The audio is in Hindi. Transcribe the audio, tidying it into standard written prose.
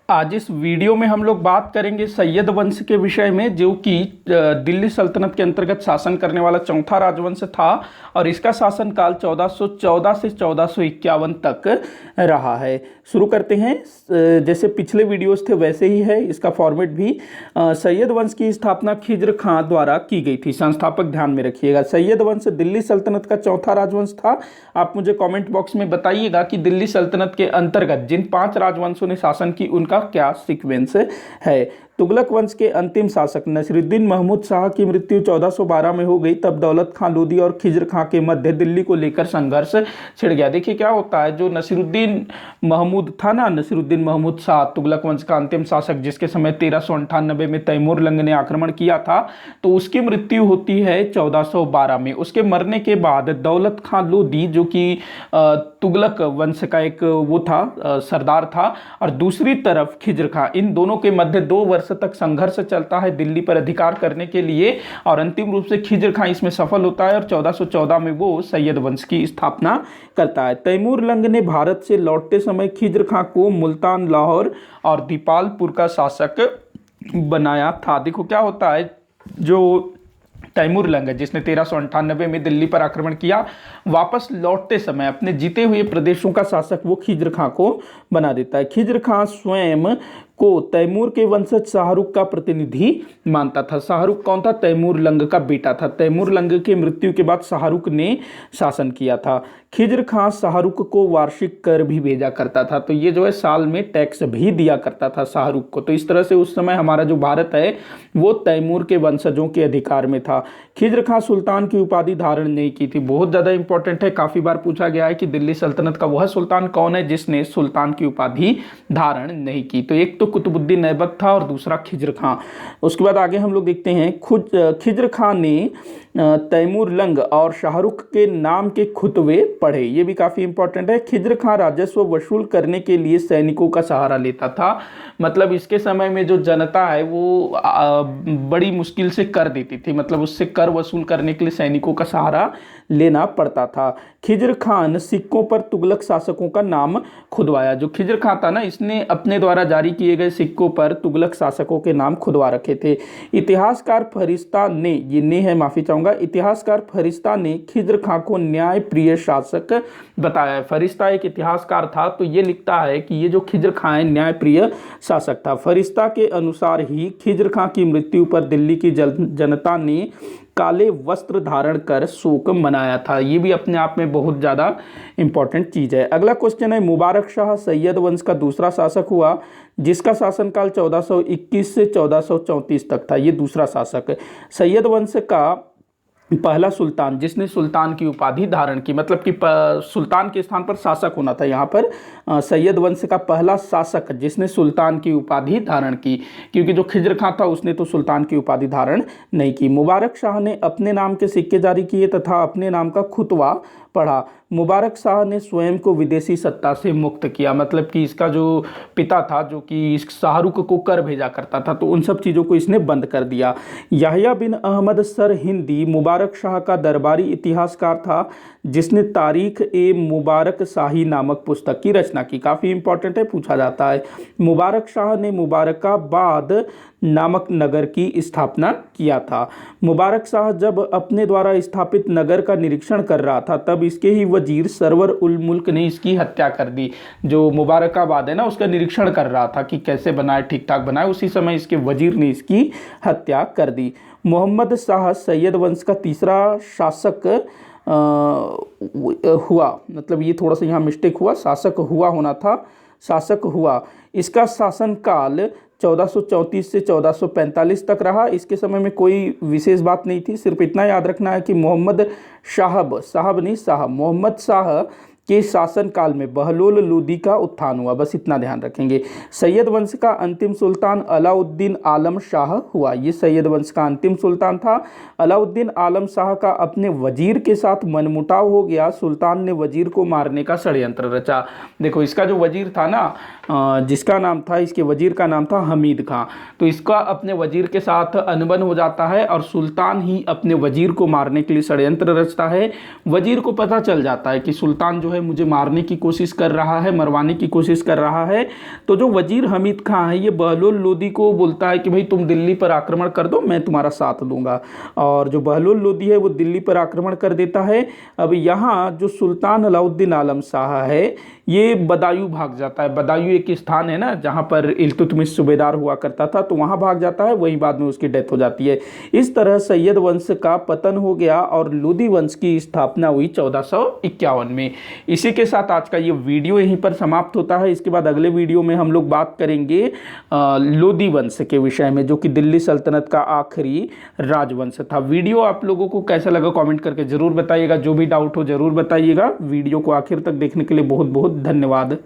आज इस वीडियो में हम लोग बात करेंगे सैयद वंश के विषय में, जो कि दिल्ली सल्तनत के अंतर्गत शासन करने वाला चौथा राजवंश था और इसका शासनकाल 1414 से 1451 तक रहा है। शुरू करते हैं। जैसे पिछले वीडियोस थे वैसे ही है इसका फॉर्मेट भी। सैयद वंश की स्थापना खिज्र खां द्वारा की गई थी। संस्थापक ध्यान में रखिएगा, सैयद वंश दिल्ली सल्तनत का चौथा राजवंश था। आप मुझे कमेंट बॉक्स में बताइएगा कि दिल्ली सल्तनत के अंतर्गत जिन 5 राजवंशों ने शासन की उनका क्या सीक्वेंस है। तुगलक वंश के अंतिम शासक नसीरुद्दीन महमूद शाह की मृत्यु 1412 में हो गई। तब दौलत खां लोदी और खिज्र खां के मध्य दिल्ली को लेकर संघर्ष छिड़ गया। देखिए क्या होता है, जो नसीरुद्दीन महमूद था ना, नसीरुद्दीन महमूद शाह तुगलक वंश का अंतिम शासक, जिसके समय 1398 में तैमूर लंग ने आक्रमण किया था, तो उसकी मृत्यु होती है 1412 में। उसके मरने के बाद दौलत खां लोदी, जो कि तुगलक वंश का एक वो था, सरदार था, और दूसरी तरफ खिज्र खां, इन दोनों के मध्य 2 वर्ष तक संघर्ष चलता है दिल्ली पर अधिकार करने के लिए, और अंतिम रूप से खिज्र खां इसमें सफल होता है और 1414 में वो सैयद वंश की स्थापना करता है। तैमूर लंग ने भारत से लौटते समय खिज्र खां को मुल्तान, लाहौर और दीपालपुर का शासक बनाया था। देखो क्या होता है, जो तैमूर लंग जिसने 1398 में दिल्ली पर आक्रमण किया, वापस लौटते समय अपने जीते हुए प्रदेशों का शासक वो खिज्र खां को बना देता है। खिज्र खां स्वयं को तैमूर के वंशज शाहरुख का प्रतिनिधि मानता था। शाहरुख कौन था? तैमूर लंग का बेटा था। तैमूर लंग की मृत्यु के बाद शाहरुख ने शासन किया था। खिज्र खां शाहरुख को वार्षिक कर भी भेजा करता था, तो ये जो है साल में टैक्स भी दिया करता था शाहरुख को। तो इस तरह से उस समय हमारा जो भारत है वो तैमूर के वंशजों के अधिकार में था। खिज्र खां सुल्तान की उपाधि धारण नहीं की थी। बहुत ज़्यादा इंपॉर्टेंट है, काफ़ी बार पूछा गया है कि दिल्ली सल्तनत का वह सुल्तान कौन है जिसने सुल्तान की उपाधि धारण नहीं की। तो एक तो कुतुबुद्दीन ऐबक था और दूसरा खिज्र खां। उसके बाद आगे हम लोग देखते हैं, खिज्र खां ने तैमूर लंग और शाहरुख के नाम के खुतवे पढ़े। ये भी काफ़ी इंपॉर्टेंट है। खिज्र खां राजस्व वसूल करने के लिए सैनिकों का सहारा लेता था। मतलब इसके समय में जो जनता है वो बड़ी मुश्किल से कर देती थी, मतलब उससे कर वसूल करने के लिए सैनिकों का सहारा लेना पड़ता था। खिज्र खां ने सिक्कों पर तुगलक शासकों का नाम खुदवाया। जो खिज्र खां था ना, इसने अपने द्वारा जारी किए गए सिक्कों पर तुगलक शासकों के नाम खुदवा रखे थे। इतिहासकार फरिश्ता ने, ये ने है माफी चाहूंगा, इतिहासकार फरिश्ता ने खिज्र खां को न्याय प्रिय शासक बताया। फरिश्ता एक इतिहासकार था, तो ये लिखता है कि ये जो खिज्र खां है न्याय प्रिय शासक था। फरिश्ता के अनुसार ही खिज्र खां की मृत्यु पर दिल्ली की जनता ने काले वस्त्र धारण कर शोक मनाया था। ये भी अपने आप में बहुत ज़्यादा इंपॉर्टेंट चीज़ है। अगला क्वेश्चन है, मुबारक शाह सैयद वंश का दूसरा शासक हुआ, जिसका शासनकाल 1421 से 1434 तक था। ये दूसरा शासक। सैयद वंश का पहला सुल्तान जिसने सुल्तान की उपाधि धारण की, मतलब कि सुल्तान के स्थान पर शासक होना था। यहाँ पर सैयद वंश का पहला शासक जिसने सुल्तान की उपाधि धारण की, क्योंकि जो खिज्र खां था उसने तो सुल्तान की उपाधि धारण नहीं की। मुबारक शाह ने अपने नाम के सिक्के जारी किए तथा अपने नाम का खुतवा पढ़ा। मुबारक शाह ने स्वयं को विदेशी सत्ता से मुक्त किया, मतलब कि इसका जो पिता था, जो कि शाहरुख को कर भेजा करता था, तो उन सब चीज़ों को इसने बंद कर दिया। याह्या बिन अहमद सर हिंदी मुबारक शाह का दरबारी इतिहासकार था, जिसने तारीख ए मुबारक शाही नामक पुस्तक की रचना की। काफ़ी इंपॉर्टेंट है, पूछा जाता है। मुबारक शाह ने मुबारकाबाद नामक नगर की स्थापना किया था। मुबारक शाह जब अपने द्वारा स्थापित नगर का निरीक्षण कर रहा था, तब इसके ही वजीर सरवर उल मुल्क ने इसकी हत्या कर दी। जो मुबारकाबाद है ना, उसका निरीक्षण कर रहा था कि कैसे बनाए, ठीक ठाक बनाए, उसी समय इसके वजीर ने इसकी हत्या कर दी। मोहम्मद शाह सैयद वंश का तीसरा शासक हुआ, मतलब ये थोड़ा सा यहाँ मिस्टेक हुआ, शासक हुआ होना था, शासक हुआ। इसका शासनकाल 1434 से 1445 तक रहा। इसके समय में कोई विशेष बात नहीं थी, सिर्फ इतना याद रखना है कि मोहम्मद मोहम्मद शाह के शासनकाल में बहलोल लोदी का उत्थान हुआ। बस इतना ध्यान रखेंगे। सैयद वंश का अंतिम सुल्तान अलाउद्दीन आलम शाह हुआ। ये सैयद वंश का अंतिम सुल्तान था। अलाउद्दीन आलम शाह का अपने वजीर के साथ मनमुटाव हो गया। सुल्तान ने वजीर को मारने का षड्यंत्र रचा। देखो इसका जो वजीर था ना, जिसका नाम था, इसके वजीर का नाम था हमीद खां, तो इसका अपने वजीर के साथ अनबन हो जाता है और सुल्तान ही अपने वजीर को मारने के लिए षड्यंत्र रचता है। वजीर को पता चल जाता है कि सुल्तान जो है है, मुझे मारने की कोशिश कर रहा है, मरवाने की कोशिश कर रहा है। तो जो वजीर हमीद खां है ये बहलोल लोदी को बोलता है कि भाई तुम दिल्ली पर आक्रमण कर दो, मैं तुम्हारा साथ दूंगा। और जो बहलोल लोदी है वो दिल्ली पर आक्रमण कर देता है। अब यहाँ जो सुल्तान अलाउद्दीन आलम शाह है ये बदायूं भाग जाता है। बदायूं एक स्थान है ना जहाँ पर इल्तुतमिश सूबेदार हुआ करता था, तो वहाँ भाग जाता है, वहीं बाद में उसकी डेथ हो जाती है। इस तरह सैयद वंश का पतन हो गया और लोदी वंश की स्थापना हुई 1451 में। इसी के साथ आज का ये वीडियो यहीं पर समाप्त होता है। इसके बाद अगले वीडियो में हम लोग बात करेंगे लोदी वंश के विषय में, जो कि दिल्ली सल्तनत का आखिरी राजवंश था। वीडियो आप लोगों को कैसा लगा कमेंट करके जरूर बताइएगा। जो भी डाउट हो जरूर बताइएगा। वीडियो को आखिर तक देखने के लिए बहुत बहुत धन्यवाद।